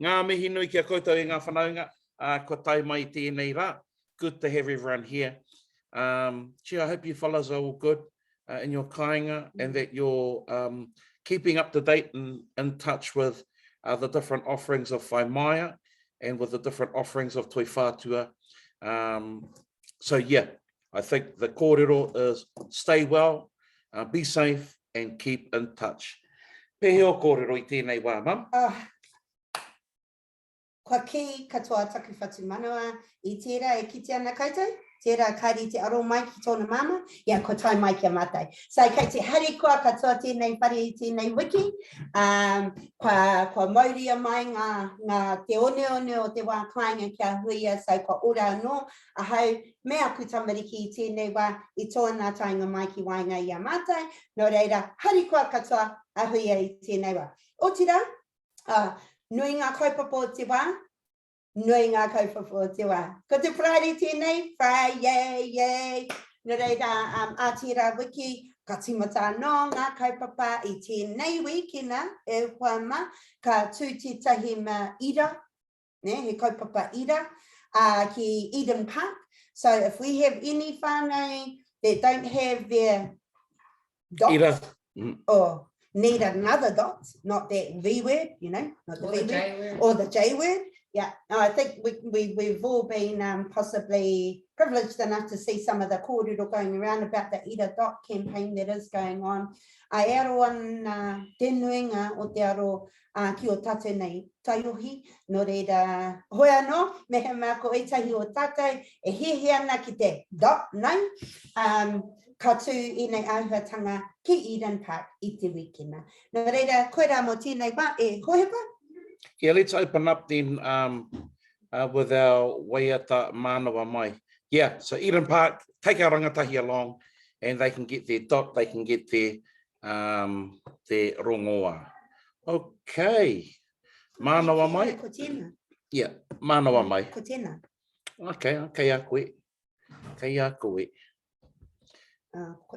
Ngā mihi nui kia koutou i ngā whanaunga, ko tai mai tēnei rā. Good to have everyone here. Gee, I hope you fellas are all good in your kāinga and that you're keeping up to date and in touch with the different offerings of whaimaia and with the different offerings of toi whātua. So yeah, I think the kōrero is stay well, be safe and keep in touch. Pehe o kōrero i tēnei wā, Mam? Kua ki katoa taku whatu manawa, I tērā e kite ana koutou, tērā kāri te aro mai ki tōna mama, ia ko tai mai kia mātai. So kei te hari kua katoa tēnei whare I tēnei wiki, kua mauria mai ngā te one o te wā kāinga kia huia, so kua ora anō, ahau mea ku tamariki I tēnei wā I tōna tainga mai ki wainga ia mātai, no reira, hari kua katoa a huia I tēnei wā. O tira, nui ngā kaupapa o te wā, nui ngā kaupapa o te wā. Ko te Friday tēnei, Friday, yay! No reira, ātira wiki, ka timata anō ngā kaupapa I tēnei wikina, e whama, ka tū te tahi ma ira, he kaupapa ira, ki Eden Park. So if we have any whānau that don't have their dots, or need another dot, not that V word, you know, not the V word, or the J word. Yeah, no, I think we've all been possibly privileged enough to see some of the kōrero going around about the Ira Dot campaign that is going on. Ai aro an te nuinga o te aro ki o tātou nei tairohi, no reira hoi anō, mehe mako e tahi o tātou, e hehe ana ki te dot nei, ka tū I nei auhatanga ki Eden Park I te wikina. No reira, koe rā mo tēnei wā, e Huitopa? Yeah, let's open up then with our Waiata mānawa mai. Yeah, so Eden Park, take our rangatahi along and they can get their dot, they can get their rongoa. Okay. Mānawa mai? Ko tēnā. Yeah, mānawa mai. Ko tēnā. Okay, a koe. Kei a koe.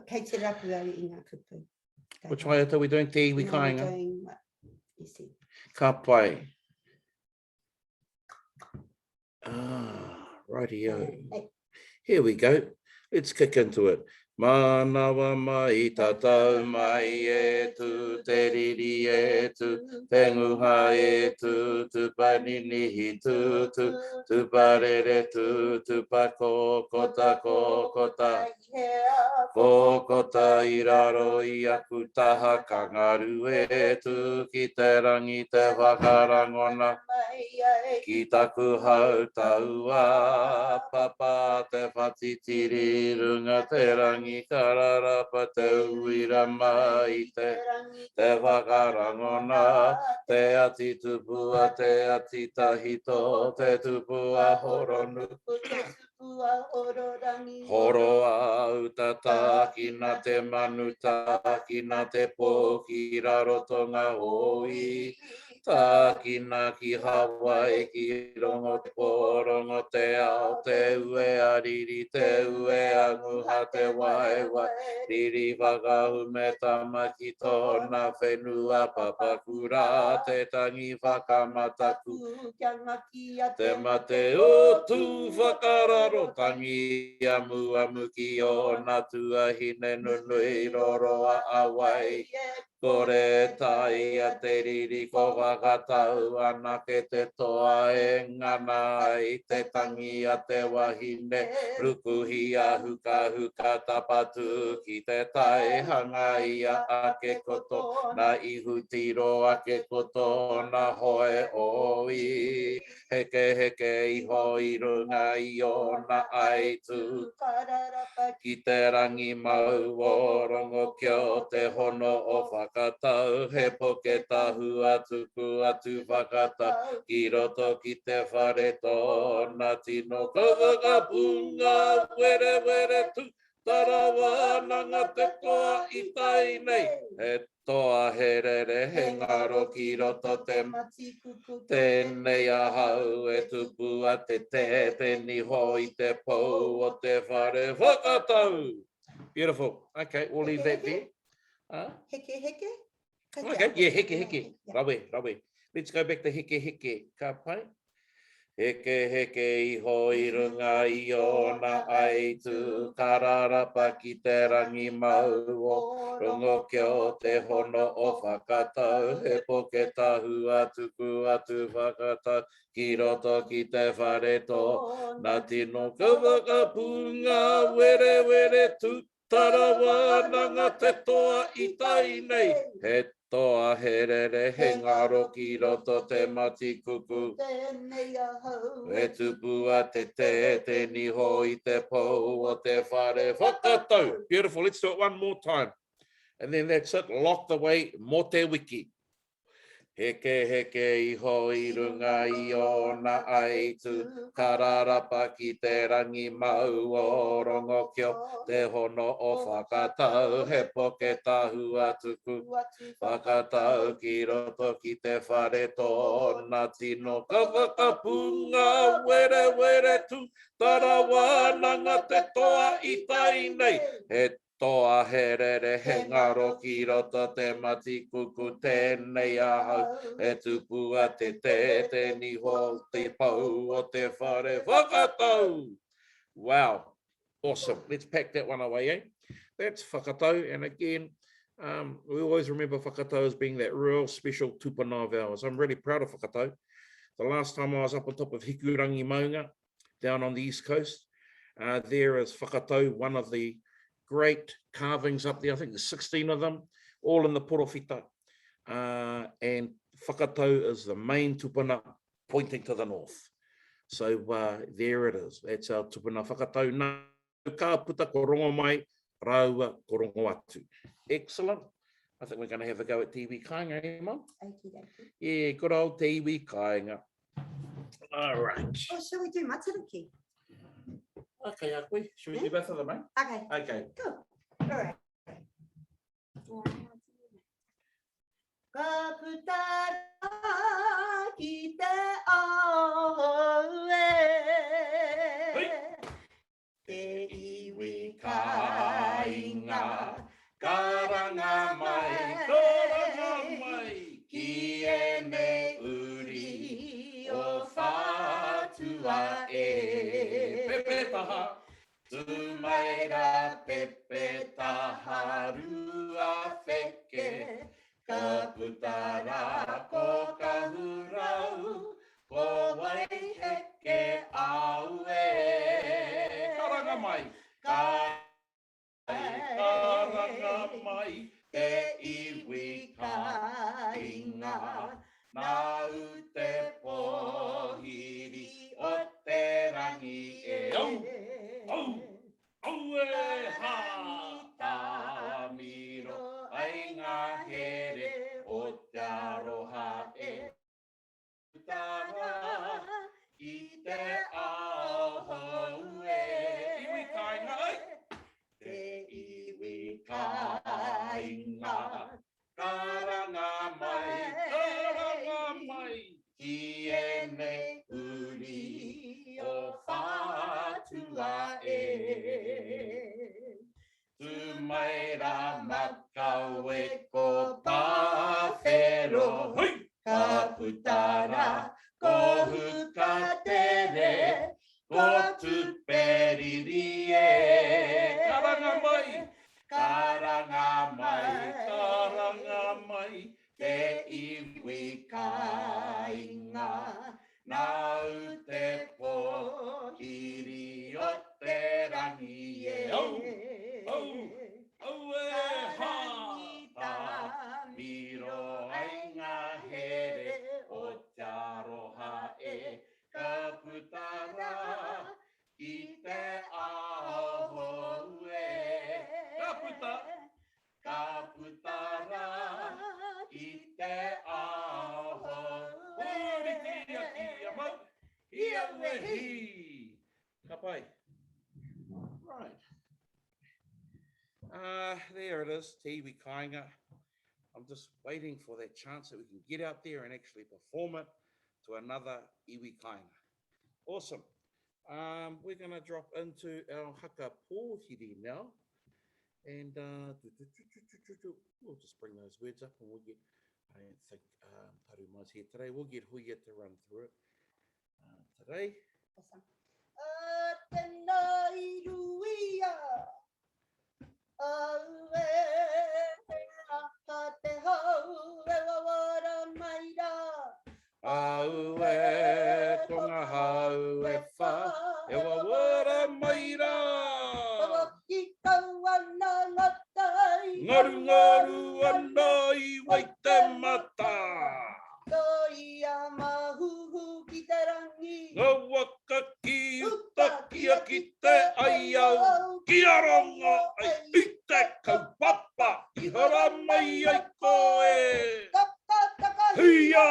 Kei te rapu au I ngā kupu. Which Waiata are we doing? Te iwi kāinga? We're doing what you said. Ka pai. Rightio. Here we go. Let's kick into it. Manawa mai tatau mai e tu te riri e tu te nguha e tu paninihi tu parere tu pako kota kokota kokota I raro I aku taha kangaru e tu ki te rangi te whakarangona ki taku hau taua papa te whatitiri runga te rangi kararapa te uira mai te whakarangona te ati tupua te ati tahito te tupua horonu horo au tata kina te manuta kina te pō ki rarotonga oi tā kina ki Hawaii ki rongo te pōrongo te ao te ue a riri te ue a nguha te wai riri whakahu me tamaki tōna whenua papakura te tangi whakamataku te mate o tu whakararo tangi amu ki o nā tuahine nunui roroa awai kore tai a te riri ko whakatau ana ke te toa e ngana I te tangi a te wahine rukuhi a huka tapatu ki te tai hanga ia ake koto na ihu tiro ake koto na hoe oi heke iho I runga I o na aitu ki te rangi mau o rongo kio te hono o whakatau he poke tahu atu whakatau ki roto ki te whare tōna tino kawakapunga were tu tarawa nanga te toa I tai nei he toa herere he ngaro ki roto te tēnei ahau e tupu a te peni hoi te pou o te whare whakatau. Beautiful. Okay, we'll leave that there. Heke? Okay, yeah, heke. Rawe. Let's go back to heke heke, ka pai. Heke heke iho I runga I ona ai tu kararapa ki te rangi mau o rongo kia o te hono o whakatau he poke tahu atu ku atu whakatau ki roto ki te whareto nā tino ka whakapunga were were tu tarawa nanga te toa I tai nei he toa herere he ngaro ki roto te mati kuku e tupua te niho I te pou o te whare whakatau. Beautiful, let's do it one more time. And then that's it, lock the way, mo te wiki. Heke heke iho I runga I ona ai tu kararapa ki te rangi mau o rongo kio te hono o whakatau he poke tahu atuku whakatau ki roto ki te whare tōna tino ka whakapunga were were tu tarawa nanga te toa I tai nei he toa herere he ngaro ki roto te mati kuku tēnei ahau e tupua te niho te pau o te whare whakatau. Wow, awesome. Let's pack that one away, eh? That's whakatau, and again, we always remember whakatau as being that real special tupuna of ours. I'm really proud of whakatau. The last time I was up on top of Hikurangi Maunga, down on the East Coast, there is whakatau, one of the great carvings up there. I think there's 16 of them, all in the porowhita. And whakatau is the main tupuna pointing to the north. So there it is. That's our tupuna whakatau. Nā ka puta ko rongo mai, raua ko rongo atu. Excellent. I think we're going to have a go at te iwi kāinga, eh, Mum? Yeah, good old te iwi kāinga. All right. Oh, shall we do matariki? Okay, Akui. Should we do both of them, eh? Okay. Okay. Cool. All right. Ka putara ki te aue te iwi kāinga karanga mai ki ene uri o whātua e Pepe taha. Tumaira pepe taha rua wheke ka putara ko kahurau ko wai heke aue Karanga mai. Karanga mai te iwi kāinga nā te pohiri o te rangi e Ha! miro ai ngā here o te aroha e tara I te ahoe Iwi kāinga, ai. te iwi kāinga karanga mai ki ene uri o whātua e Tumaira makau e ko pāwhero ka putara ko hukatere ko tuperiri e karanga mai te iwi kāinga nā te pohiri o te rangi e miro ai ngā here o te aroha e ka putara I te ahoe ka putara I te ahoe Ia wehi. Ka pai. Right. There it is, te iwi kāinga. I'm just waiting for that chance that we can get out there and actually perform it to another iwi kāinga. Awesome. We're going to drop into our haka pōhiri now. And we'll just bring those words up and we'll get I don't think Taruma's here today. We'll get Huia to run through it today. Awesome. Tēnā i ruia, aue, aha te hau, e wawara maira. Aue, ko ngā hau e wha, e wawara maira. Wawaki kau ana ngatai. Ngaru ngaru ana I Waiata. Ia mahuhu ki te rangi. Ngā waka ki uta kia ki te aiau. Ki aronga ai I te kaupapa. I hara mai ai koe. Hia,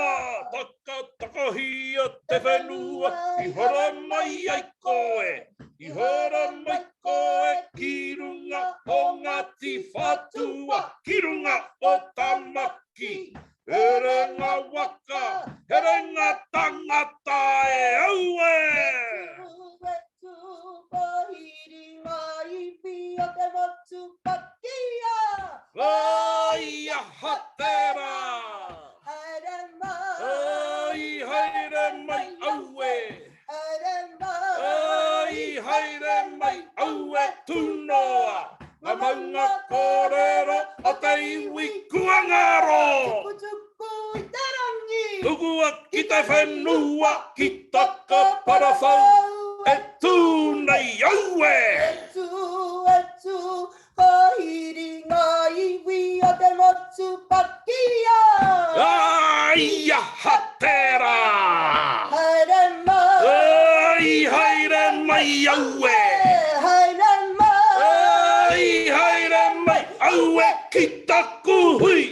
taka hia te whenua. I hara mai ai koe. I hara mai koe ki runga o ngati whatua. Ki runga o tamaki. Here ngā waka, here ngā tangata e aue. Tu pahiri mai pia te motu pakia. Ai hatera. Haere mai. Ai haere mai aue. Haere mai. Ai haere mai aue tunoa. Ngā maunga kōrero o te iwi kua ngaro. Tuku I te rangi. Tukua ki te whenua ki taka parawhau e tūnei aue. Etu, pahiri ngā iwi o te motu pakia. Ai hatera. Haere mai. Ai haere mai aue. Haere mai. Ai haere mai aue ki taku hui.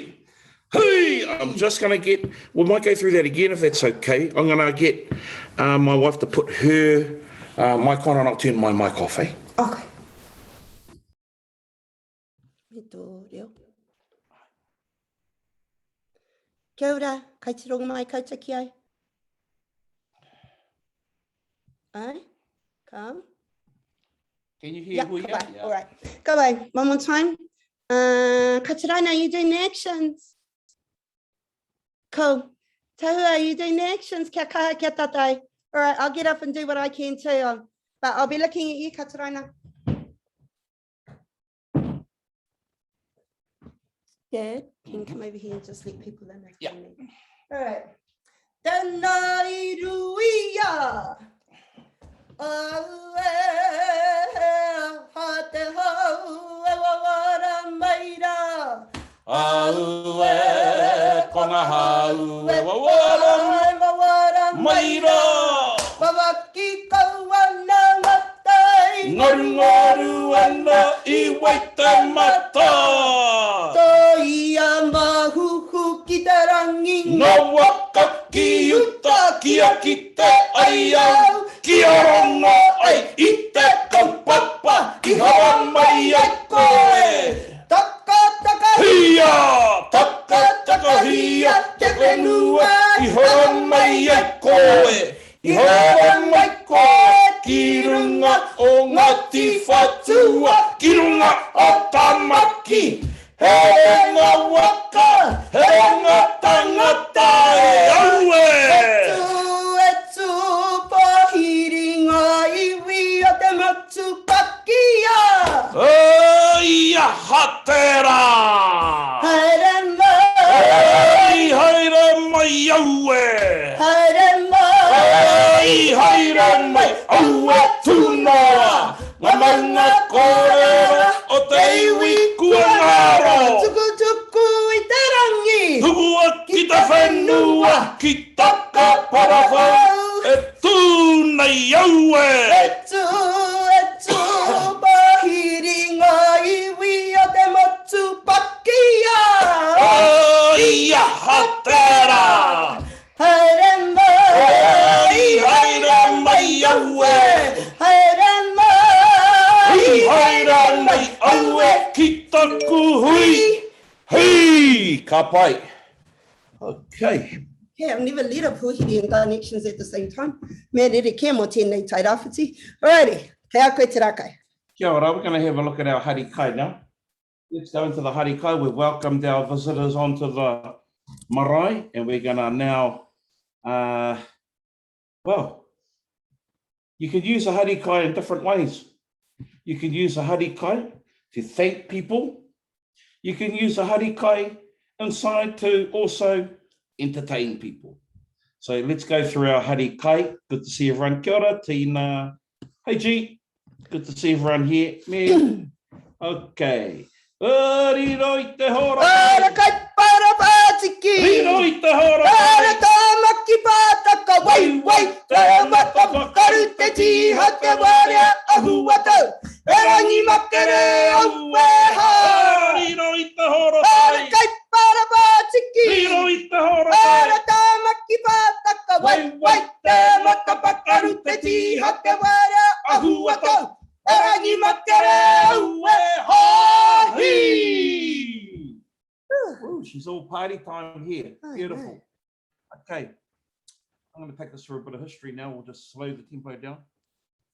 Hui, I'm just going to get, we might go through that again if that's okay. I'm going to get my wife to put her mic on and I'll turn my mic off, eh? Okay. Me tō reo. Kia ora, kai te rongo mai kouta ki ai. Ai, come. Can you hear Yeah, Huia? go away. All right. Go away. One more time. Katarana, you doing the actions? Cool. Tahua, you doing the actions? Kia kaha, kia tatai. All right, I'll get up and do what I can too. But I'll be looking at you, Katarana. Dad, can you come over here and just let people in? Yeah. All right. Tēnā I ruia. Aue, aha te hau, e wawara maira. Aue, ko ngā hau e wawara maira. Wawaki kau ana ngatai. Ngaru ngaru ana I Waiata. Ia mahuhu ki te rangi. Ngā waka ki uta kia ki te aiau. Ki aronga ai I te kaupapa. I hara mai ai koe. Taka Hia, taka hia te whenua. I hara mai ai koe. I hara mai koe. Ki runga o ngati whatua. Ki runga o tamaki. He ngā waka, he ngā tangata e aue. Etu, pahiri ngā iwi o te motu pakia. Ai hatera. Haere mai. Ai haere mai aue. Haere mai. Ai haere mai aue tunoa. Ngā maunga kōrero o te iwi kua ngaro. Tuku I te rangi. Tukua ki te whenua ki taka parawhau e tūnei aue. Etu, pahiri ngā iwi o te motu pakia. Ai hatera. Haere mai. Ai haere mai aue. Haere mai. Ai haere mai aue ki taku hui. Hei, ka pai. Okay. Yeah, I've never led a puhiri and done actions at the same time. Me rere kia mo tēnei tai rāwhiti. Alrighty, hea koe te rakai. Kia ora, we're going to have a look at our harikai now. Let's go into the harikai. We've welcomed our visitors onto the marae, and we're going to now, well, you can use a harikai in different ways. You can use a harikai to thank people. You can use a harikai inside to also entertain people. So let's go through our harikai. Good to see everyone. Kia ora, Tina. Hey, G. Good to see everyone here. Man. Okay. Riro i te hora. Ara kai para pātiki. Riro i te hora. Ara tāmaki pātaka. Wai, wai, te mata whakaru te tiha te wārea ahuata. E rangi makere au e ha. Riro i te hora. Ara kai para pātiki. Riro i te hora. Ara tāmaki pātaka. Wai, wai, te mata whakaru te tiha te wārea ahuata. E rangi makere au e ha. Ooh, she's all party time here. Oh, Beautiful. no. Okay. I'm going to take us through a bit of history now. We'll just slow the tempo down.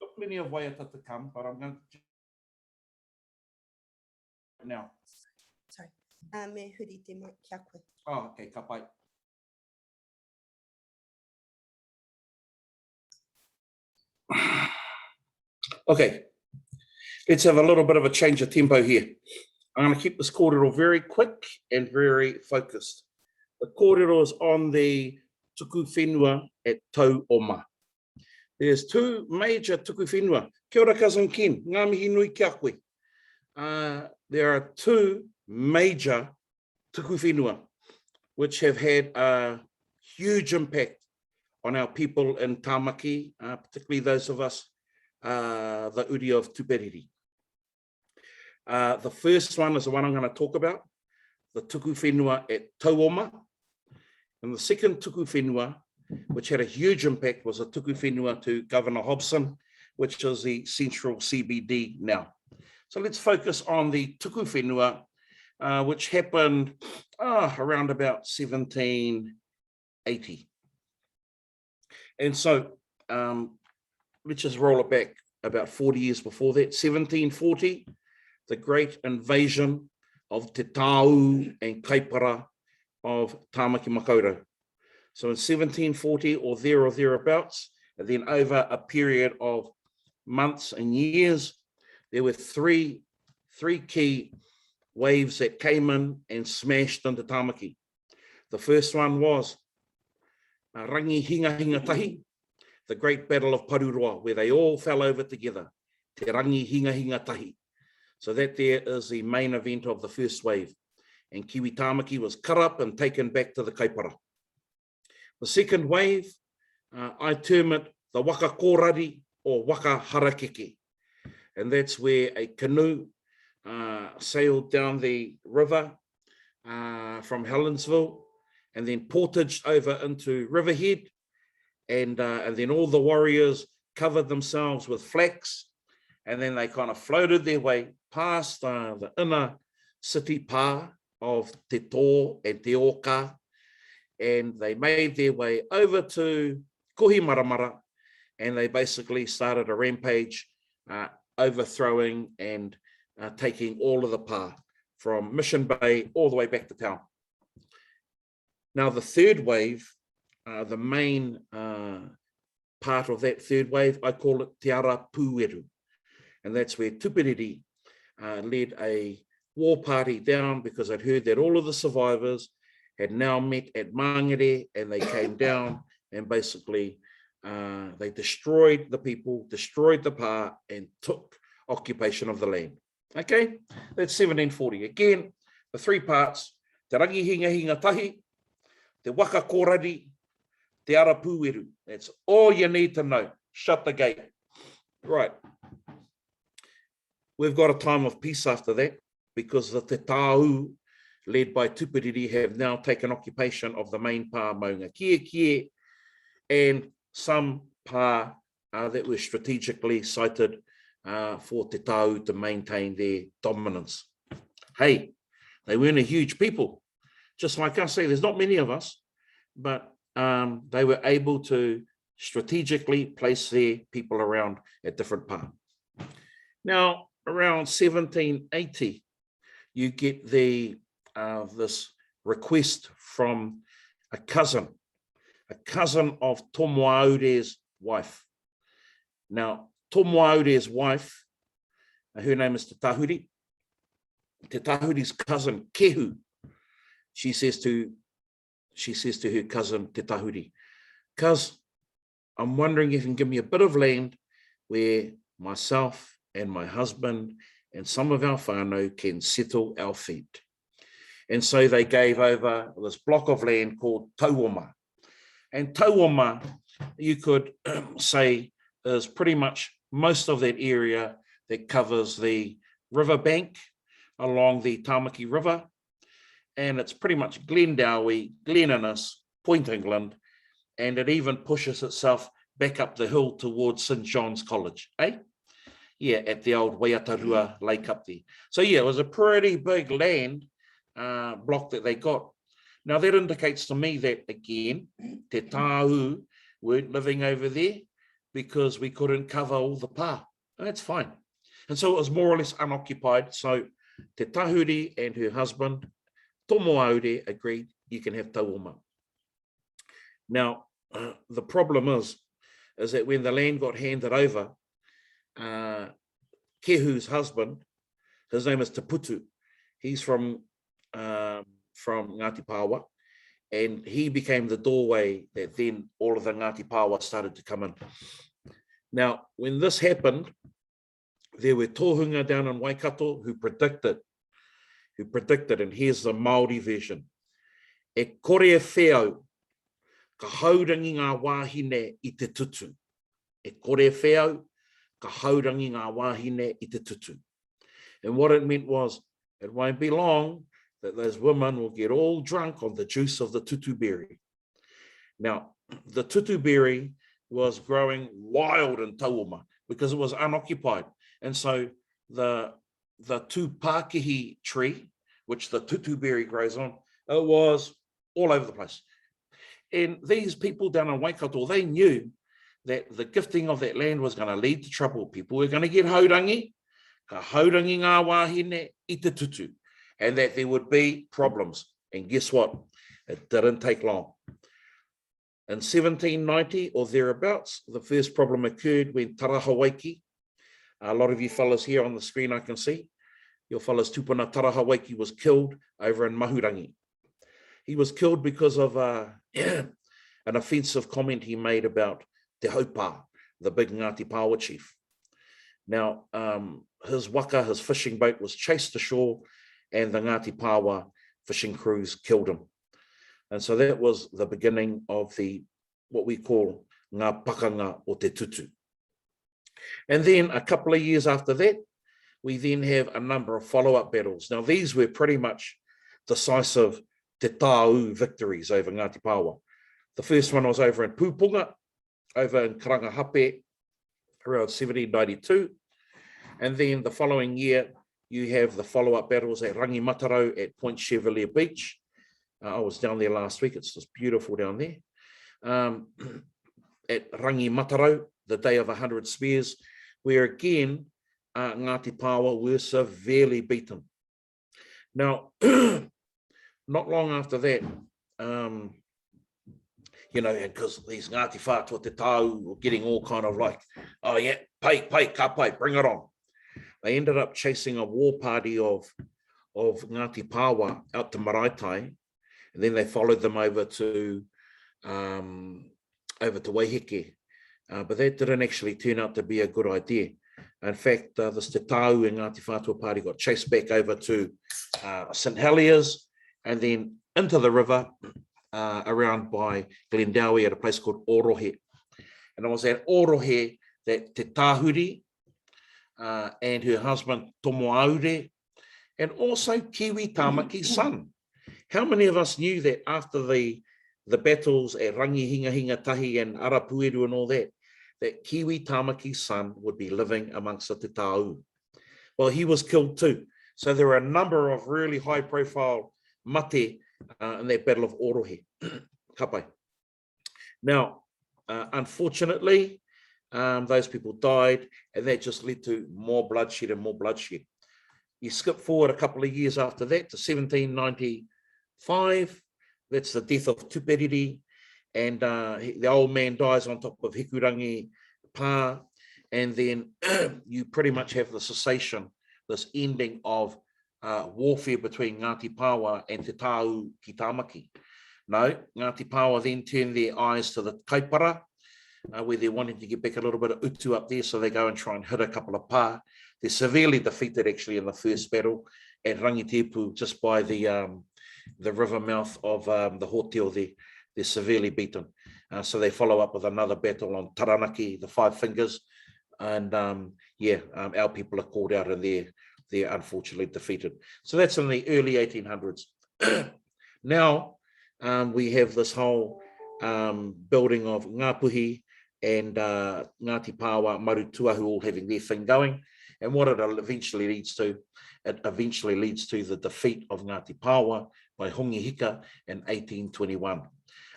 Got plenty of Waiata to come, but I'm going to now. Sorry. Me huri te mai kia koe. Oh, okay, ka pai. Okay, let's have a little bit of a change of tempo here. I'm going to keep this kōrero very quick and very focused. The kōrero is on the tuku whenua at Tau Oma. There's two major tuku whenua. Kia ora, cousin Ken, ngā mihi nui kia koe. There are two major tuku whenua which have had a huge impact on our people in Tāmaki, particularly those of us, the uri of Tūperiri. The first one is the one I'm going to talk about, the tuku whenua at Tau Oma. And the second tuku whenua, which had a huge impact, was a tuku whenua to Governor Hobson, which is the central CBD now. So let's focus on the tuku whenua, which happened around about 1780. And so let's just roll it back about 40 years before that, 1740, the great invasion of Te Tāu and Kaipara of Tāmaki Makaurau. So in 1740 or thereabouts, and then over a period of months and years, there were three key waves that came in and smashed into Tāmaki. The first one was rangi hinga tahi, the Great Battle of Paruroa, where they all fell over together. Te rangi hinga tahi. So that there is the main event of the first wave. And Kiwi Tāmaki was cut up and taken back to the Kaipara. The second wave, I term it the waka kōrari or waka harakeke. And that's where a canoe sailed down the river from Helensville and then portaged over into Riverhead. And then all the warriors covered themselves with flax, and then they kind of floated their way past the inner city pā of Te Tō and Te Oka, and they made their way over to Kohimaramara, and they basically started a rampage, overthrowing and taking all of the pā from Mission Bay all the way back to town. Now the third wave, the main part of that third wave, I call it Te Ara Pūeru. And that's where Tūperiri led a war party down because I'd heard that all of the survivors had now met at Mangere, and they came down and basically they destroyed the people, destroyed the pā, and took occupation of the land. Okay, that's 1740. Again, the three parts, te rangi hinga tahi, te waka kōrari, te ara pūeru. That's all you need to know. Shut the gate. Right. We've got a time of peace after that because the Te Tāu, led by Tūperiri, have now taken occupation of the main pā maunga kie and some pā that were strategically sited for Te Tāu to maintain their dominance. Hey, they weren't a huge people. Just like I say, there's not many of us, but they were able to strategically place their people around at different pā. Now, around 1780, you get the this request from a cousin of Tomoaure's wife. Now, Tomoaure's wife, her name is Te Tahuri. Te Tahuri's cousin, Kehu, she says to her cousin, Te Tahuri, "Cuz, I'm wondering if you can give me a bit of land where myself and my husband and some of our whānau can settle our feet." And so they gave over this block of land called Tauoma. And Tauoma, you could say, is pretty much most of that area that covers the riverbank along the Tamaki River. And it's pretty much Glendowie, Glen Innes, Point England, and it even pushes itself back up the hill towards St. John's College, eh? Yeah, at the old Waiata lake up there. So yeah, it was a pretty big land block that they got. Now that indicates to me that, again, Te Tāu weren't living over there because we couldn't cover all the pā. That's fine. And so it was more or less unoccupied. So Te Tahuri and her husband, Tomoaure, agreed you can have Tauoma. Now, the problem is that when the land got handed over, Kehu's husband, his name is Te Putu, he's from Ngāti Pāwa, and he became the doorway that then all of the Ngāti Pāwa started to come in. Now, when this happened, there were tohunga down in Waikato who predicted, and here's the Māori version, "E kore wheau, ka haurangi ngā wāhine i te tutu. E kore wheau, ka haurangi ngā wāhine i te tutu." And what it meant was, it won't be long that those women will get all drunk on the juice of the tutu berry. Now, the tutu berry was growing wild in Tauoma because it was unoccupied. And so the tūpākihi tree, which the tutu berry grows on, it was all over the place. And these people down in Waikato, they knew that the gifting of that land was going to lead to trouble. People were going to get haurangi, ka haurangi ngā wāhine i te tutu, and that there would be problems. And guess what? It didn't take long. In 1790 or thereabouts, the first problem occurred when Tarahawaiki, a lot of you fellas here on the screen I can see, your fellas tupuna Tarahawaiki was killed over in Mahurangi. He was killed because of an offensive comment he made about Te Haupa, the big Ngāti Pāwa chief. Now, his waka, his fishing boat was chased ashore and the Ngāti Pāwa fishing crews killed him. And so that was the beginning of what we call ngā pakanga o te tutu. And then a couple of years after that, we then have a number of follow-up battles. Now, these were pretty much decisive te tāu victories over Ngāti Pāwa. The first one was over in Pupunga, over in Karangahape, around 1792. And then the following year, you have the follow-up battles at Rangi Matarau at Point Chevalier Beach. I was down there last week. It's just beautiful down there. At Rangi Matarau, the Day of 100 Spears, where again, Ngāti Pāwa were severely beaten. Now, not long after that, because these Ngāti Whātua Te Tāu were getting all kind of like, oh yeah, pay, ka pai, bring it on. They ended up chasing a war party of Ngāti Pāwa out to Maraetai, and then they followed them over to Waiheke. But that didn't actually turn out to be a good idea. In fact, this Te Tāu and Ngāti Whātua party got chased back over to St. Heliers and then into the river around by Glendowie at a place called Orohe. And it was at Orohe that Te Tahuri and her husband Tomoaure, and also Kiwi Tamaki's son. How many of us knew that after the battles at Rangi Hinga Tahi and Arapueru and all that, that Kiwi Tamaki's son would be living amongst the Te Tāu? Well, he was killed too. So there were a number of really high profile mate in that Battle of Orohe. Kapai. Now, unfortunately, those people died, and that just led to more bloodshed and more bloodshed. You skip forward a couple of years after that to 1790, 5, that's the death of Tuperiri, and the old man dies on top of Hikurangi Pa, and then you pretty much have the cessation, this ending of warfare between Ngāti Pāwa and Te Tāu ki Tāmaki. No, Ngāti Pāwa then turn their eyes to the kaipara, where they're wanting to get back a little bit of utu up there, so they go and try and hit a couple of pā. They're severely defeated actually in the first battle at Rangitepu, just by the river mouth of the Hōteo there. They're severely beaten. So they follow up with another battle on Taranaki, the Five Fingers, and our people are called out and they're unfortunately defeated. So that's in the early 1800s. Now we have this whole building of Ngāpuhi and Ngāti Pāwa, Marutua, who all having their thing going. And what it eventually leads to the defeat of Ngāti Pāwa by Hongi Hika in 1821.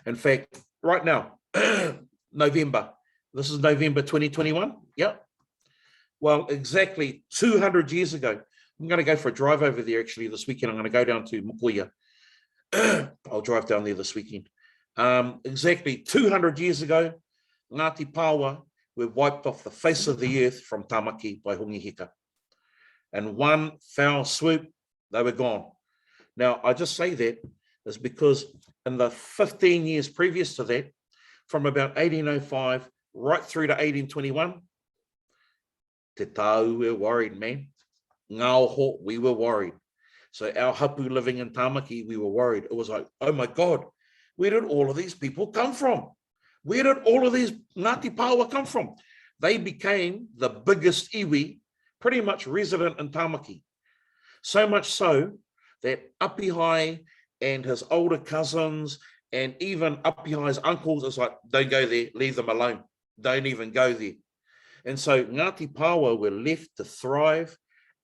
In fact, right now, November, this is November 2021, yeah. Well, exactly 200 years ago, I'm going to go for a drive over there actually this weekend. I'm going to go down to Mokoia. I'll drive down there this weekend. Exactly 200 years ago, Ngāti Pāwa were wiped off the face of the earth from Tāmaki by Hongi Hika. And one foul swoop, they were gone. Now, I just say that is because in the 15 years previous to that, from about 1805 right through to 1821, Te Tāu were worried, man. Ngāoho, we were worried. So our hapu living in Tāmaki, we were worried. It was like, oh my God, where did all of these people come from? Where did all of these Ngāti Pāwa come from? They became the biggest iwi, pretty much resident in Tāmaki. So much so that Apihai and his older cousins and even Apihai's uncles is like, don't go there, leave them alone. Don't even go there. And so Ngāti Pāwa were left to thrive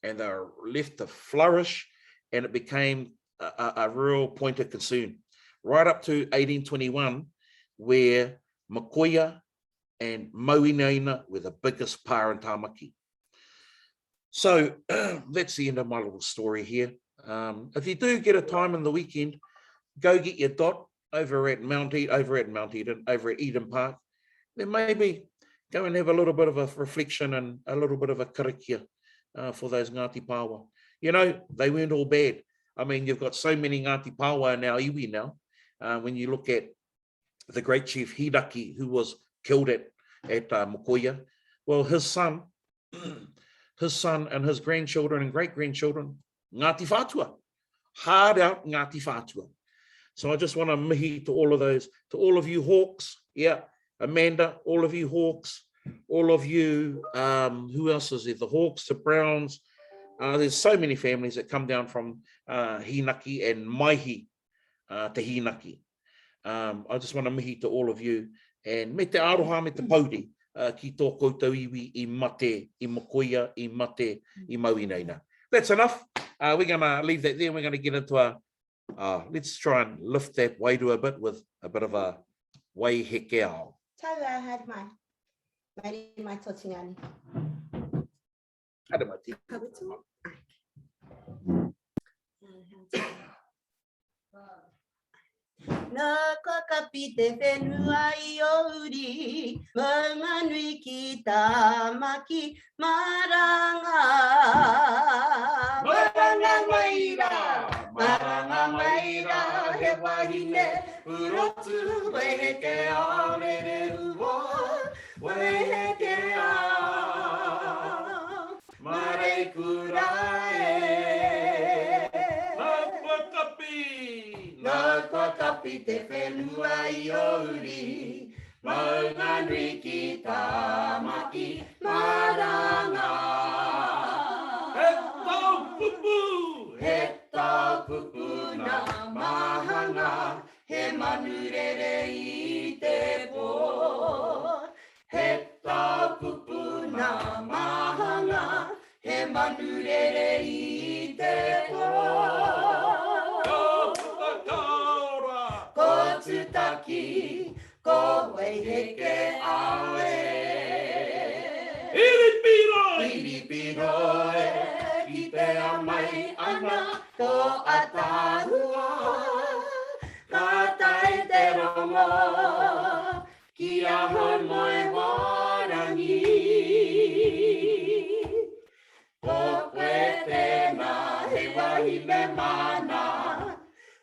and they were left to flourish, and it became a real point of concern. Right up to 1821, where Mokoia and Mauinaina were the biggest pā in Tāmaki. So that's the end of my little story here. If you do get a time in the weekend, go get your dot over at Mount Eden, over at Eden Park. Then maybe go and have a little bit of a reflection and a little bit of a karakia for those Ngāti Pāwa. You know, they weren't all bad. I mean, you've got so many Ngāti Pāwa in our iwi now. When you look at the great chief Hidaki, who was killed at Mokoia, well, his son and his grandchildren and great-grandchildren, Ngāti Whātua, hard out Ngāti Whātua. So I just want to mihi to all of those, to all of you Hawks, yeah, Amanda, all of you Hawks, all of you, who else is there? The Hawks, the Browns. There's so many families that come down from Hinaki and Maihi to Hinaki. I just want to mihi to all of you. And me te aroha, me te pauri, ki tō koutou iwi i mate, i Mokoia, i mate, i Mauinaina. That's enough. We're going to leave that there. We're going to get into let's try and lift that wairu a bit with a bit of a wai heke ao. Taua had mai tōtingani. Hada mai te. Nā kakapi te whenua I ori, maunganui ki Tāmaki, maranga. Maranga maira, he wahine, urotu, weheke a, mere ua, weheke a, mare kurae. Nā kua kapi te whenua I ori, maunganui ki Tāmaki, maranga. He tau pupu nā mahanga, he manurere I te pō. He tau pupu nā mahanga, he manurere I te pō. Ko tutaki, ko weiheke awe. Iripiro e, ki te amai ana, ko atahua. rongo, ki aha moe warangi. O koe tēnā he wahine mana,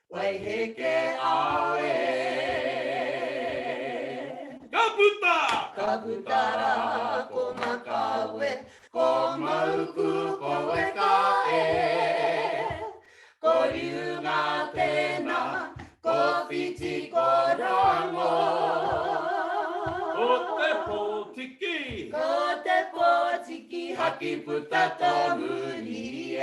wai heke awe. Ka putara ko makawe, ko mauku koe ka e. Ko riunga tēnā, ko whiti ko rango. Ko te pōtiki, haki puta tōmuri e.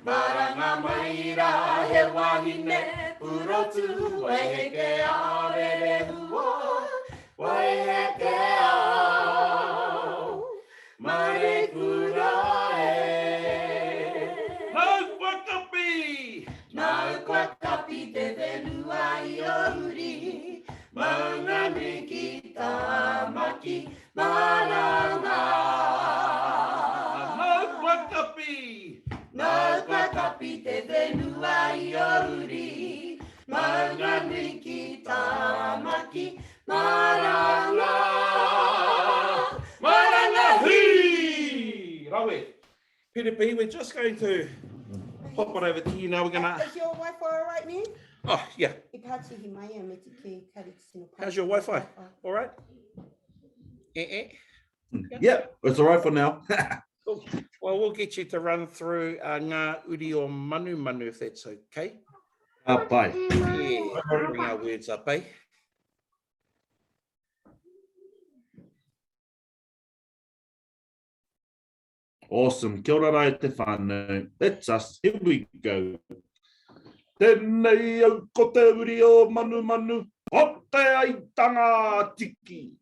Maranga maira, he wahine, purotu, wai heke a rere huo, wai heke a, mare kura e. Nau kwa kapi te whenua I o uri, mangani ki tamaki maranga. Nau kwa kapi te whenua I o uri, mangani ki tamaki maranga. Maranga hui! Rawe. Piripi, we're just going to pop it over to you now. We're going to... Is your Wi-Fi all right, man? Oh, yeah. How's your Wi-Fi? All right? Yeah, it's all right for now. Cool. Well, we'll get you to run through ngā uri o manu manu, if that's okay. Bye. Yeah, bring our words up, eh? Awesome. Kia ora rai te whānau. That's us. Here we go. Tēnei au ko te uri o manu manu. O te aitanga tiki.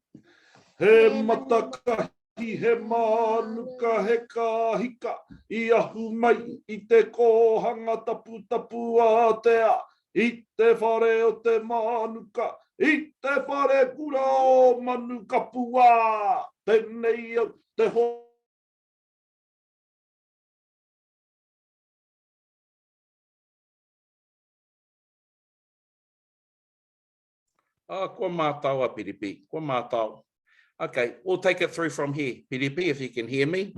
He matakahi, he manuka, he kahika. I ahu mai I te kohanga tapu tapu a te a. I te whare o te manuka. I te whare kura o manuka pua. Tēnei au te ho. Oh, ko mātaua, Piripi. Ko mātaua. Okay, we'll take it through from here. Piripi, if you can hear me.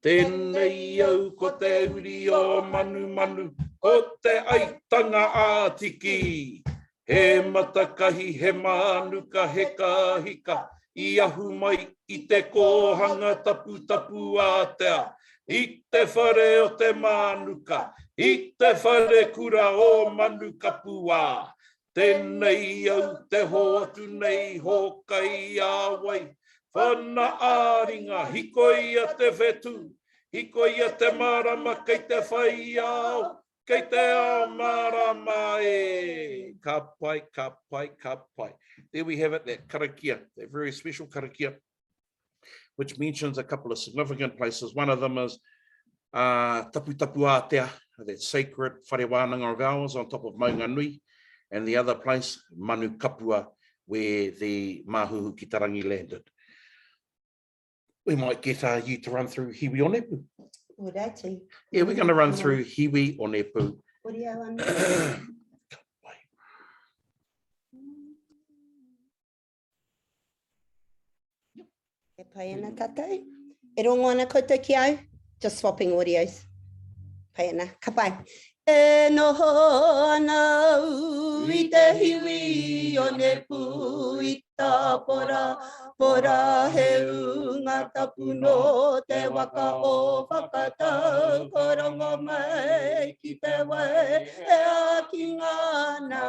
Tēnei au ko te uri o manu manu, ko te aitanga a tiki. He matakahi, he manuka, he kahika. I ahu mai I te kohanga tapu tapu a tea. I te whare o te manuka, I te whare kura o manuka pua. Tēnei au te hoatu nei hokai a wai. Whana āringa, hikoi a te whetu. Hikoi a te marama kei te whai au. Kei te ao marama e. Ka pai, ka pai, ka pai. There we have it, that karakia, that very special karakia, which mentions a couple of significant places. One of them is Tapu Tapu Atea, that sacred whare wānanga of ours on top of Maunga Nui. And the other place, Manu Kapua, where the Mahuhu ki Tarangi landed. We might get you to run through Hiwi o Nepu. Yeah, we're going to run through Hiwi o Nepu. Paiana tātou. E rongo ana koutou ki au. Just swapping audios. Paiana, ka pai. E noho ana I te hiwi o Nepu I tā pora. Pora he unga tapu no te waka o whakatau. Ko rongo mai ki te wai. E a ki ngana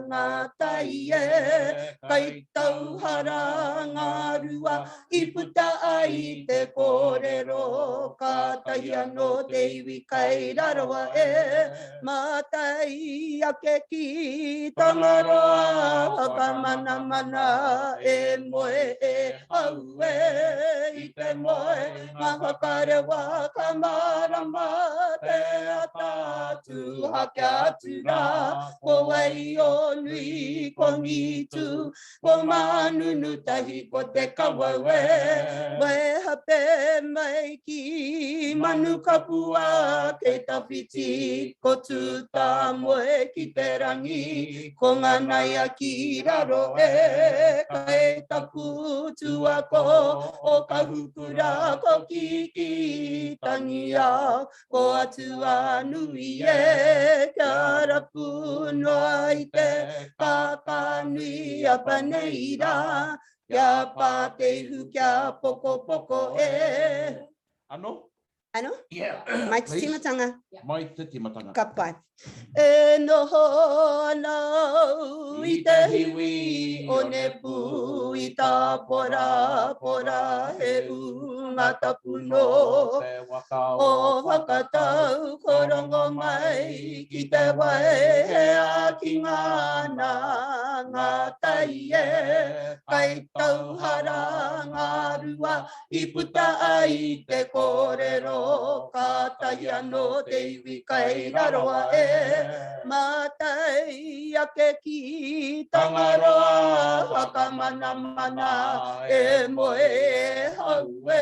ngā tai e. Kai tauhara ngā rua. I puta ai te kōrero. Ka tahi anō te iwi kai raroa e. Mātai ake ki tangaroa. Haka mana mana e moe. E au e I te moe. Ngā whakarewa ka marama te ata tu haka atu rā, ko wai o nui ko ngitu, ko manunu tahi ko te kawau e. Mai hape mai ki manu kapua ke tawhiti, ko tu tā moe ki te rangi, ko nganai a ki raro e. Kai taku tua ko o ka hukura ko ki tangi a, ko atua nui e. Kia rapu noa i te kaka nui a paneira, kia pā te hu kia poko poko e. Ano? Ano? Yeah. Mai te timatanga. Mai te timatanga. Ka pai. E noho nau i te hiwi o ne pu i tā pora pora he unga tapuno. O whakatau korongo mai ki te wai he a ki ngāna ngā tai e. Kai tauhara ngā rua i puta ai te kōrero, ka tahi anō te iwi kai raroa e. Mātai ake ki tangaroa, haka mana mana e moe e hau e.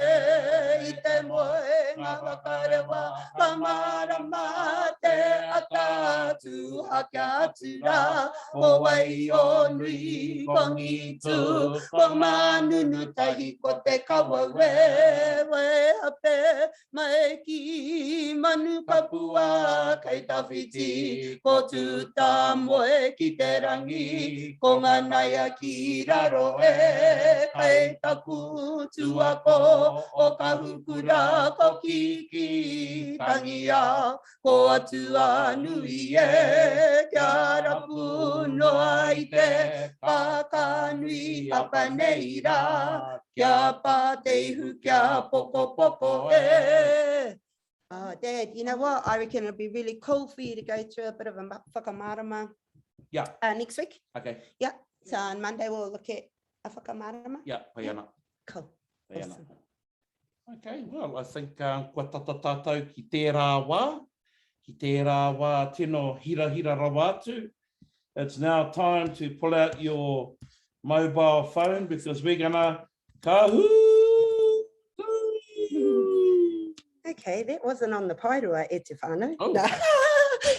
I te moe ngā wakarewa, ka marama te atatu haka atu rā. Ko wai o nui ko ngitu, ko manunu tahi ko te kawau e. Wai hape mai ki manu kapua kei tawhiti, ko tu tā moe ki te rangi, ko nganai a ki raro e. Kei taku tua ko o ka hukura ko ki tangi a, ko atua nui e. Kia rapu noa i te kaka nui a paneira, kia pā te ihu kia poko poko e. Dad, you know what? I reckon it'd be really cool for you to go through a bit of a whakamarama. Yeah. Next week. Okay. Yeah. So on Monday we'll look at a whakamarama. Yeah. Paiana. Cool. Paiana. Awesome. Okay. Well, I think kua tata tātou ki tērā wā. Ki tērā wā tino hira rawa atu. It's now time to pull out your mobile phone because we're gonna kahoot. Okay, that wasn't on the pairua e te whānau. Oh. No.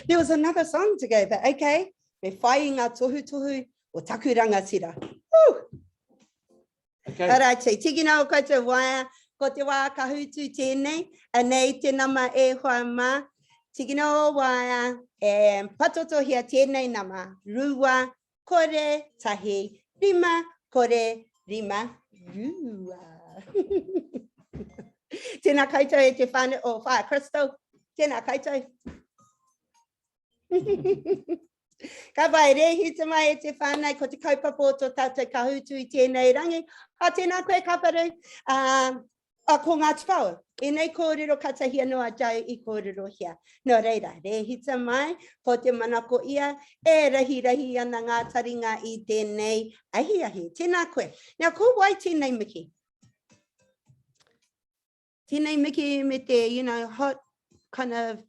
There was another song to go, but okay. Me whai ngā tohu o taku rangatira. Woo! Okay. Alright, tiki nā o koutou waia, ko te wā kahutu tēnei, anei te nama e hoa mā. Tiki nā o waia, e patotohia tēnei nama, rua, kore, tahi, rima, kore, rima, rua. Tēnā koutou e te whānau o whaia Crystal. Tēnā koutou. Ka vai rehi te mai e te whānau ko te kaupapa o tō tātou kahutu i tēnei rangi. A tēnā koe kaparu, ko ngā tupau. E nei kōrero katahia noa jau i kōrero hia. No reira, rehi te mai, ko te manako ia, e rahi ana ngā taringa i tēnei ahi. Tēnā koe. Now, ko wai tēnei miki? Tēnei miki me te, you know, hot kind of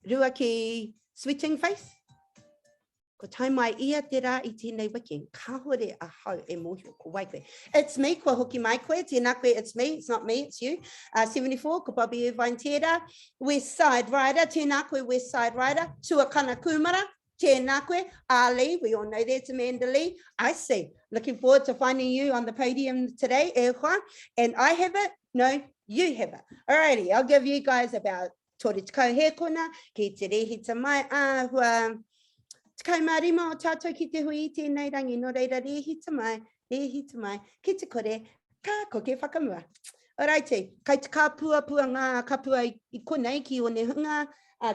ruaki switching face. Ko tai mai ia te rā I tēnei wiki. Ka hore a hau e mohio ko wai koe. It's me, ko hoki mai koe. Tēnā koe, it's me. It's not me, it's you. 74, ko Bobby Irvine tērā. West Side Rider. Tēnā koe, West Side Rider. Tuakana Kumara. Tēnā koe. Ali, we all know that's Amanda Lee. I see. Looking forward to finding you on the podium today, e hoa. And I have it. No, you have it. Alrighty, I'll give you guys about tōre tikau he kona, ki te rehi te mai, hua tikau marima o tātou ki te hui I tēnei rangi, no reira rehi te mai, ki te kore, ka koke whakamua. Alrighty, kai te kapua ngā kapua I konei ki o ne hunga,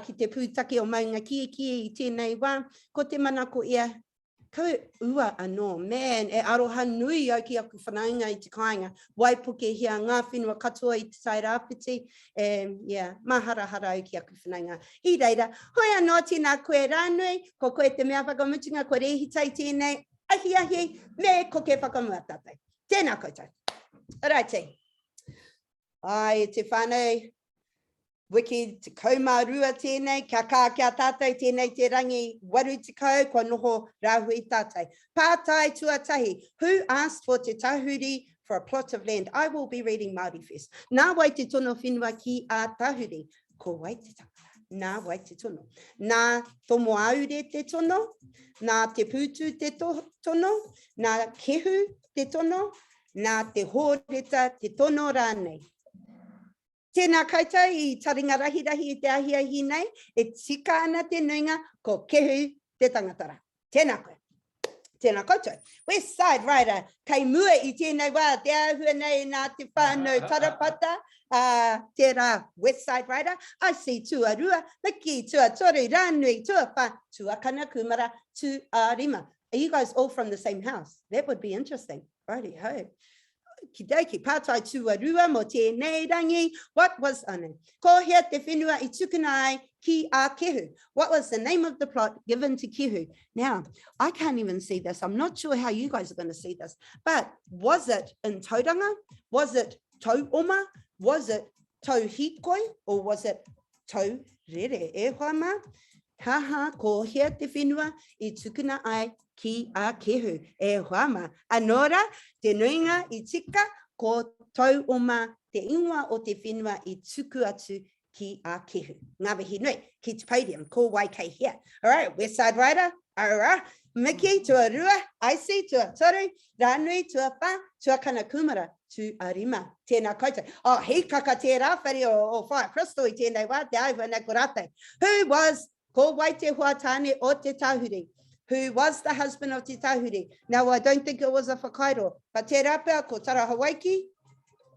ki te pūtake o maunga ki I tēnei wā, ko te manako ia, kau ua anō, man, e aroha nui au ki aku whanaunga I te kāinga, waipuke hia ngā whenua katoa I te tai rāpiti, yeah, maharahara au ki aku whanaunga. I reira, hoi anō tēnā koe rānui, ko koe te mea whakamutunga, ko rehitai tēnei, ahi, me ko ke whakamua tātai. Tēnā koutou. Alrighty. Ai, te whānau, Wiki te kaumarua tēnei, kia kā kia tātou tēnei te rangi waru te kau, kua noho rāhui tātou. Pātai tuatahi, who asked for te tahuri for a plot of land? I will be reading Māori first. Nā wai te tono whenua ki a tahuri, ko wai te tangara. Nā wai te tono. Nā tomo aure te tono, nā te pūtu te tono, nā kehu te tono, nā te hōreta te tono rānei. Tēnā koutou I taringa rahirahi I te ahiahi nei, e tika ana te nuinga ko kehu te tangatara. Tēnā koe. Tēnā koutou. West Side Rider, kei mua I tēnei wā, te ahua nei nā te whānau tarapata, tērā West Side Rider. I see tuarua, miki, tuatoru, rānui, tuawha, tuakana, kumara, tuarima. Are you guys all from the same house? That would be interesting. Righty ho. Kidoki, pātai tuarua mo tēnei rangi. What was ane? Ko hea te whenua I tukuna ai ki a kehu. What was the name of the plot given to kehu? Now, I can't even see this. I'm not sure how you guys are going to see this. But was it in tauranga? Was it tauoma? Was it tauhikoi? Or was it taurere? E whaama? Haha, ko hea te whenua I tukuna ai ki a kehu, e whaama. Anora, te nuinga I tika, ko tauoma te ingoa o te whenua I tuku atu ki a kehu. Ngā mihi nui, ki te podium, ko wai kei hea. All right, West Side Rider, ara, Miki, tuarua, Aisi, tuatoru, rānui, tuawha, tuakana kumara, tuarima. Tēnā koutou. Oh, hei kaka tērā whare o whaia Crystal I tēnei wā, te aiwa nā korate. Who was, ko wai te huatāne o te tahuri? Who was the husband of te tahuri? Now, I don't think it was a whakairo, but te rapea ko tara Hawaiki,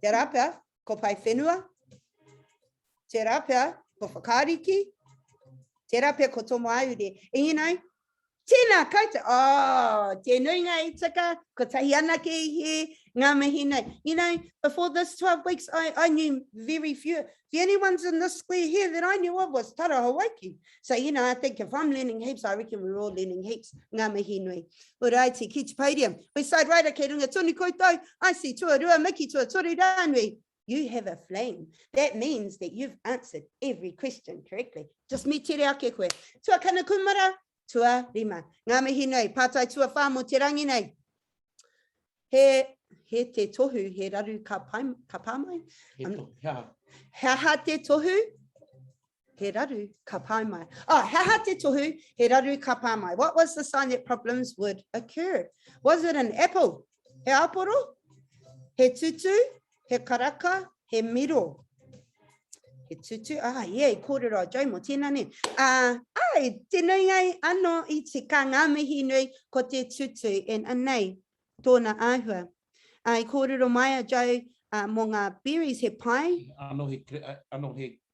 te rapea ko pai whenua, te rapea ko whakariki, te rapea ko tomo aure. And you know, tēnā koutou, oh, te nuinga I tika, ko tahi anake I he, ngā mihi nei. You know, before this 12 weeks, I knew very few. The only ones in this square here that I knew of was Tara Hawaiki. So, you know, I think if I'm learning heaps, I reckon we're all learning heaps. Ngā mihi nui. Uraiti, ki te podium. West Side Rider, kei runga tonu koutou. I see tuarua, Miki, tuatoru rānui. You have a flame. That means that you've answered every question correctly. Just me tere ake koe. Tuakana kumara, tua rima. Ngā mihi nui, pātai tua whā mo te rangi nei. He te tohu, he raru ka pāmai. Haha te tohu, he raru ka pāmai. Oh, haha te tohu, he raru ka pāmai. What was the sign that problems would occur? Was it an apple? He aporo? He tutu? He karaka? He miro? He tutu? Yeah, kōrero, jau mo tēnā ne. Ai, te nuingai ano I te ka ngā mihi nui ko te tutu and anei tōna āhua. I kōrero mai a jau mo ngā berries he pai. Ano he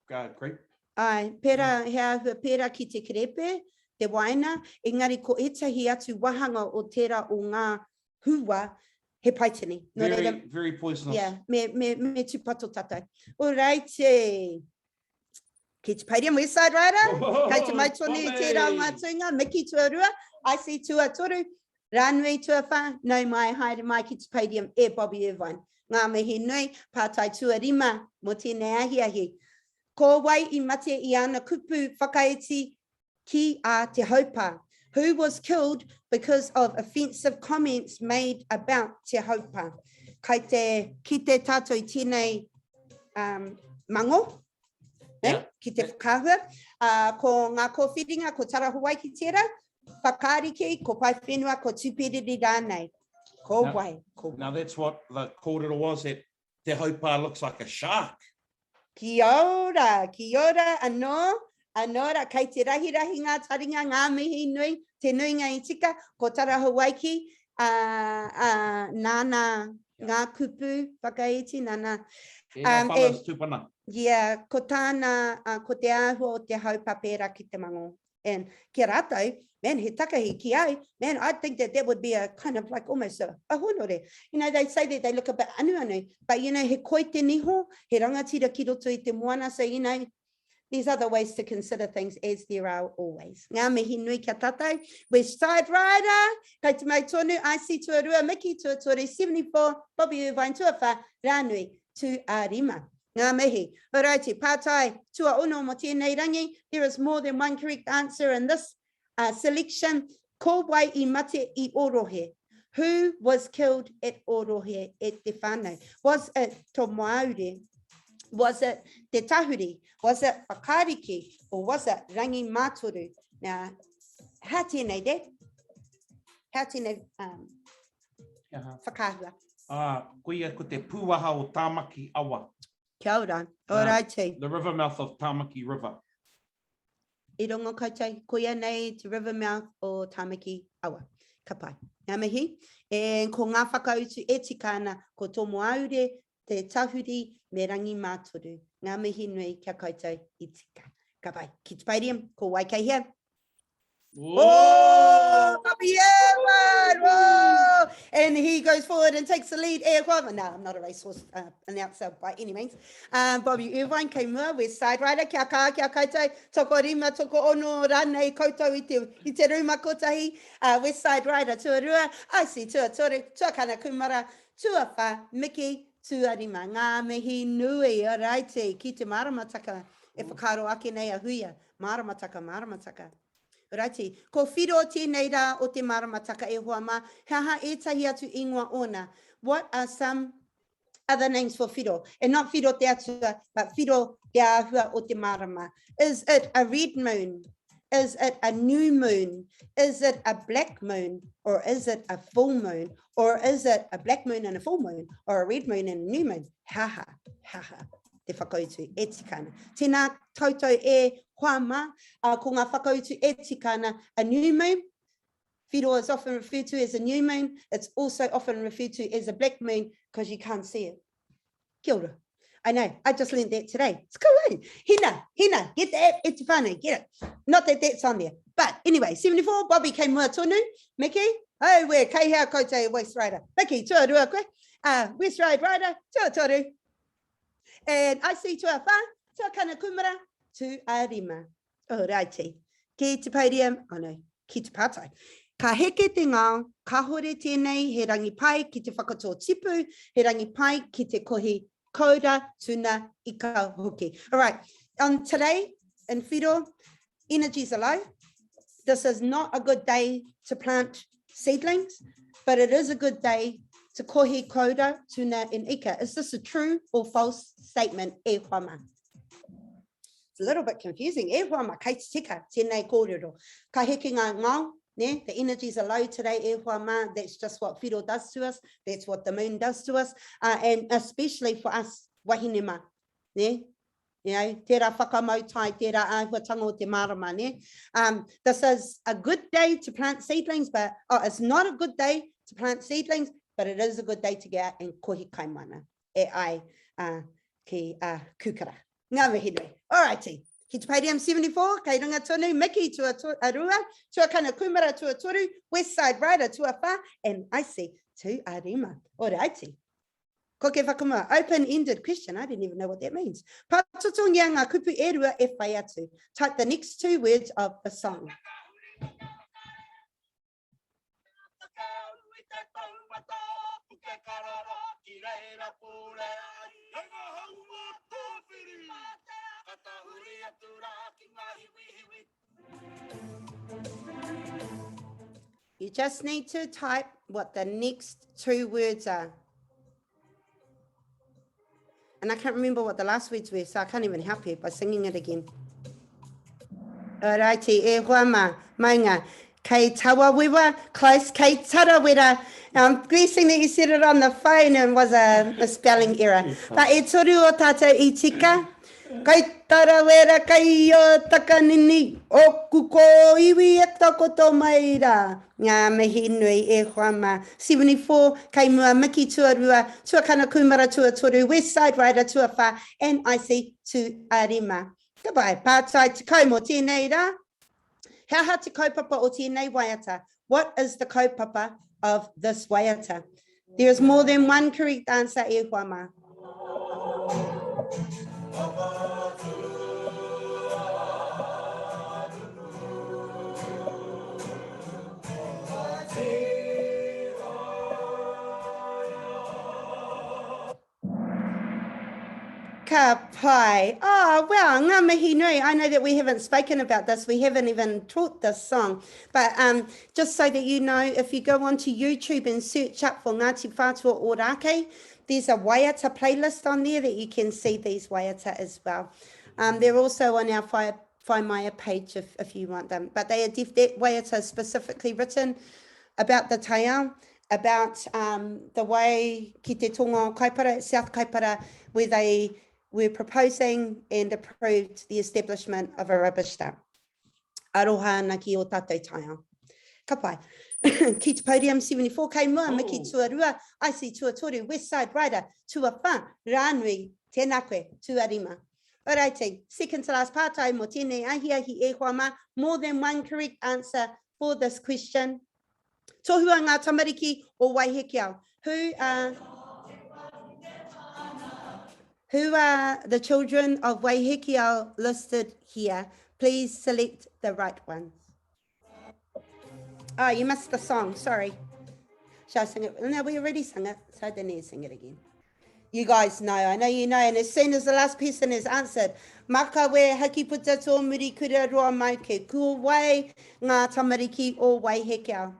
grape. Ai, pera he āhua pera ki te kerepe, te waina, engari ko etahi atu wahanga o tērā o ngā hua he paitini. Very poisonous. Yeah, me tupato tatai. Alrighty. Ki te podium, West Side Rider. Kei te mai tonu tērā ngā tuinga, Miki tuarua, I see tuatoru. Rānui tuawha, no mai haere mai ki te podium, e Bobby Irvine. Ngā mihi nui, pātai tuarima, mo tēnei ahiahi. Ko wai I mate I ana kupu whakaeti ki a te haupā, who was killed because of offensive comments made about te haupā. Ki te tātou I tēnei mango, ki te whakahua, ko ngā kōwhiringa, ko tara Hawaii tērā, whakariki, ko pai whenua, ko tupiriri rānei. Ko wai. Now that's what the kōrero was, that te haupā looks like a shark. Kia ora, anora, kei te rahi ngā taringa, ngā mihi nui, te nuinga I tika, ko tara Hawaii, nāna, ngā kupu, whakaiti, nāna. Tupana. Yeah, ko tāna, ko te āhua o te haupā pērā ki te mango. And kia rātou, man, he takahi ki ai, man, I think that would be a kind of like almost a honore. You know, they say that they look a bit anu, but you know, he koi te niho, he rangatira ki roto I te moana, so you know, there's other ways to consider things as there are always. Ngā mihi nui kia tātou, West Side Rider, kei te mai tonu, I see tuarua, Miki tuatoru, 74, Bobby Irvine tuawha, rānui, tu ārima. Ngā mihi. Alrighty, pātai, tua ono mo tēnei rangi. There is more than one correct answer in this selection. Ko wai I mate I orohe. Who was killed at orohe at te whānau? Was it tō Māori? Was it te tahuri? Was it whakariki? Or was it rangi mātoru? Now, how tēnei de? How tēnei whakahua? Koia ko te pūaha o Tāmaki Awa. Kia ora. Alrighty. The river mouth of Tāmaki River. I rongo koutou, koia nei te river mouth o Tāmaki Awa. Ka pai. Ngā mihi. E ko ngā whakautu e tikana ko tō Māori, te tahuri, me rangi mātoru. Ngā mihi nui kia koutou I tika. Ka pai. Ki te pairiam, ko Waikahia. Oh, Bobby Ewan! Oh! And he goes forward and takes the lead. No, I'm not a racehorse announcer by any means. Bobby Ewan came mua, West Side Rider, kia ka, kia koutou, toko rima, toko ono, ranei koutou I te ruma kotahi, West Side Rider, tuarua, I see tuatoru, tuakana kumara, tuawha, Miki, tuarima, ngā mihi nui, alrighty, ki te maramataka, e whakaro ake nei a huia, maramataka, maramataka. Righty. Ko whiro tēnei rā o te maramataka e hoa mā. Haha e tahi atu ingoa ona. What are some other names for whiro? And not whiro te atua, but whiro te ahua o te marama. Is it a red moon? Is it a new moon? Is it a black moon? Or is it a full moon? Or is it a black moon and a full moon? Or a red moon and a new moon? Haha, haha. Te whakautu e tikana. Tēnā koutou e hoa mā, ko ngā whakautu e tikana, a new moon. Whiro is often referred to as a new moon. It's also often referred to as a black moon because you can't see it. Kia ora. I know, I just learned that today. It's cool, eh? Hina, get that, it's funny, get it. Not that that's on there. But anyway, 74, Bobby came mua tonu. Mickey, oh, we're kei koutou West Rider. Mickey, tuarua koe. West Rider, tuatoru. And I see tua wha, tua kana kumara, tu arima. Alrighty. Ki te pairiam, no, ki te pātai. Ka heke te ngā, ka hore tēnei, he rangi pai ki te whakatō tipu, he rangi pai ki te kohi koura tuna I ka hoki. All right, today in whiro, energies are low. This is not a good day to plant seedlings, but it is a good day to kohi koura tuna in ika. Is this a true or false statement? E whama. It's a little bit confusing. E whama, kei te tika, tēnei kōrero. Ka heke ngā ngau, ne? The energies are low today, e whama. That's just what whiro does to us. That's what the moon does to us. And especially for us, wahinema, ne? You know, tērā whakamautai, tērā āhuatanga o te marama, ne? This is a good day to plant seedlings, but it's not a good day to plant seedlings, but it is a good day to get out and kohi kaimana. E ai ki kukara. Ngā mihi nui. All righty. Ki te pairiam 74, kei runga tonu, Miki tua arua, tua kana kumara tua toru, West Side Rider tua wha, and I see tu arima. All righty. Ko ke whakamua, open-ended question. I didn't even know what that means. Patotongia ngā kupu e rua e whai atu. Type the next two words of the song. You just need to type what the next two words are. And I can't remember what the last words were, so I can't even help you by singing it again. Alrighty, e huama, maunga. Kei tawawiwa, close, kei tarawera. I'm guessing that you said it on the phone and was a spelling error. But e toru o tātou I tika. Kei tarawera, kei o takanini, o kuko iwi e takoto maira. Ngā mihi nui e huama. 74, kei mua Miki tuarua, tuakana kumara tuatoru, West Side Rider tuawha, and I see tu arima. Goodbye, pātai te kai mo tēnei rā. Haha te kaupapa o tēnei waiata. What is the kaupapa of this waiata? There is more than one correct answer, e huama. Ka pai. Oh, wow. Ngā mihi nui. I know that we haven't spoken about this. We haven't even taught this song. But just so that you know, if you go onto YouTube and search up for Ngāti Whātua Ōrākei, there's a Waiata playlist on there that you can see these Waiata as well. They're also on our Whaimaya page if you want them. But they are that Waiata specifically written about the taiao, about the way ki te tonga Kaipara, South Kaipara, where they were proposing and approved the establishment of a rubbish dump. Aroha ana ki o tātou taiao. Ka pai. Ki te podium 74, kei mua, Miki Tuarua, I see Tuatoru, West Side Rider, Tuawha, Rānui, tēnā koe, Tuarima. Alrighty, second to last pātai mo tēnei ahiahi e hoa more than one correct answer for this question. Tohua ngā tamariki o Waihekiao. Who are the children of Waihekiao listed here? Please select the right ones. Oh, you missed the song, sorry. Shall I sing it? No, we already sang it, so I don't need to sing it again. You guys know, I know you know, and as soon as the last person has answered, maka we haki puta tō muri kura roa mai ke kua wai ngā tamariki o Waihekiao.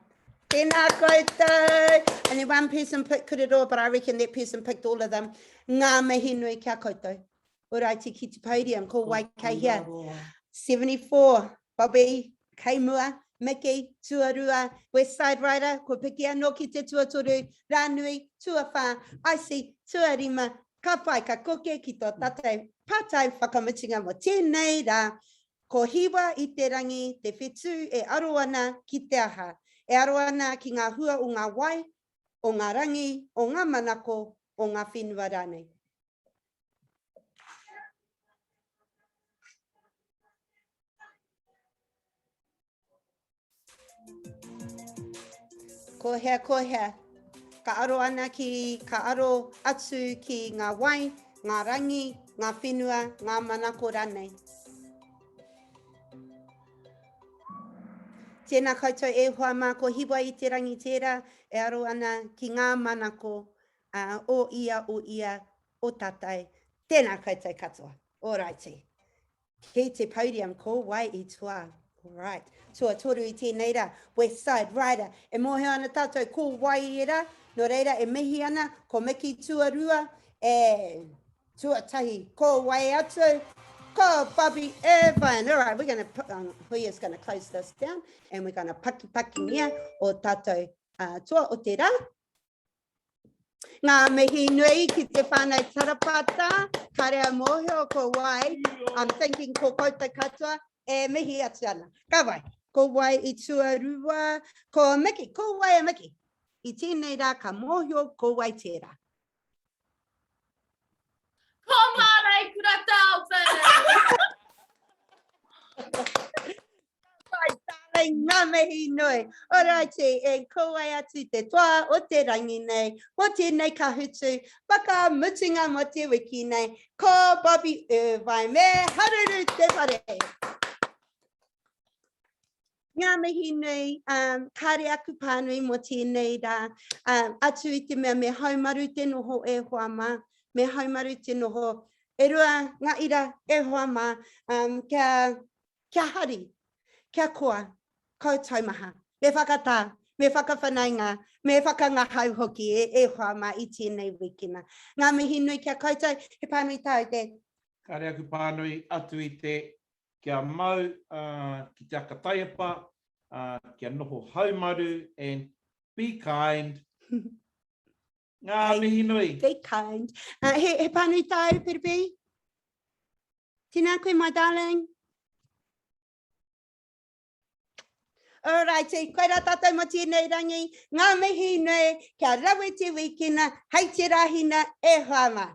Tēnā koutou. Only one person picked kura, but I reckon that person picked all of them. Ngā mihi nui kia koutou. Alrighty, ki te podium, ko wai kei here. 74, Bobby, kei mua, Miki, Tuarua, West Side Rider, ko piki anō ki te tuatoru, Rānui, Tuawha, I see, Tuarima, ka pai ka koke ki tō tātou pātai whakamitinga mo tēnei rā, ko hiwa i te rangi, te whetū e aro ana ki te aha, e aro ana ki ngā hua o ngā wai, o ngā rangi, o ngā manako, o ngā whenua rānei. Ko hea, ka aro ana ki, ka aro atu ki ngā wai, ngā rangi, ngā whenua, ngā manako rānei. Tēnā koutou e hoa mā, ko hiwa i te rangi tērā, e aro ana ki ngā manako o ia, o tātai. Tēnā koutou katoa. Alrighty. Ki te podium, ko wai i tua. Alright. Tuatoru i tēnei rā, West Side Rider. E mohe ana tātou ko wai i rā, no reira e mihi ana, ko Miki Tuarua, e tuatahi ko wai atu, ko Bobby Irvine. Alright, we're going to put, Huia's going to close this down, and we're going to paki mia o tātou tua o te rā. Ngā mihi nui ki te whānau tarapata, ka rea mohe o ko wai. I'm thinking ko koutou katoa, e mihi atu ana. Ka wai. Ko wai i Tuarua, ko Miki, ko wai a Miki. I tēnei rā ka mōhio, ko wai tērā. Ko mārei kura tāwhene! Darling, ngā mihi nui. Alrighty, e ko wai atu te toa o te rangi nei, mo tēnei kahutu, waka mutunga mo te wiki nei, ko Bobby Irvine, me haruru te whare. Ngā mihi nui, kāre aku pānui mo tēnei rā, atu i te mea me haumaru te noho e hoa mā, me haumaru te noho, e rua ngā ira e hoa mā, kia hari, kia koa, kautaumaha, me whakatā, me whakawhanainga, me whakangahau hoki e hoa mā i tēnei wikina. Ngā mihi nui kia koutou, he pānui tau te. Kāre aku pānui atu i te kia mau, ki te akataiapa, kia noho haumaru, and be kind. Ngā mihi nui. Be kind. He pānui tau, Piripi? Tēnā koe, my darling. Alrighty, koe rā tātou mo tēnei rangi, ngā mihi nui, kia rawe te wikina, hei te rahina e hoa mā.